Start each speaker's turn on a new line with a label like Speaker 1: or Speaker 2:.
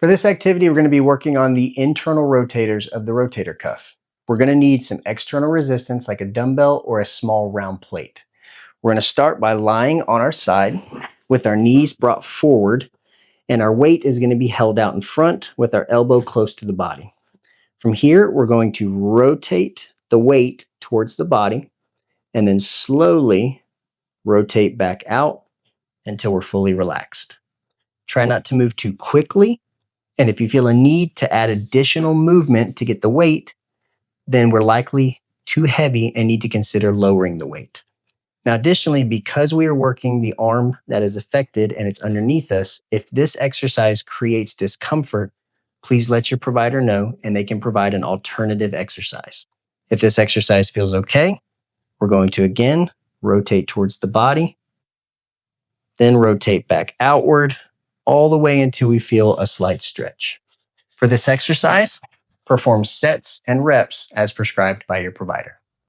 Speaker 1: For this activity, we're going to be working on the internal rotators of the rotator cuff. We're going to need some external resistance like a dumbbell or a small round plate. We're going to start by lying on our side with our knees brought forward, and our weight is going to be held out in front with our elbow close to the body. From here, we're going to rotate the weight towards the body and then slowly rotate back out until we're fully relaxed. Try not to move too quickly. And if you feel a need to add additional movement to get the weight, then we're likely too heavy and need to consider lowering the weight. Now, additionally, because we are working the arm that is affected and it's underneath us, if this exercise creates discomfort, please let your provider know and they can provide an alternative exercise. If this exercise feels okay, we're going to again rotate towards the body, then rotate back outward all the way until we feel a slight stretch. For this exercise, perform sets and reps as prescribed by your provider.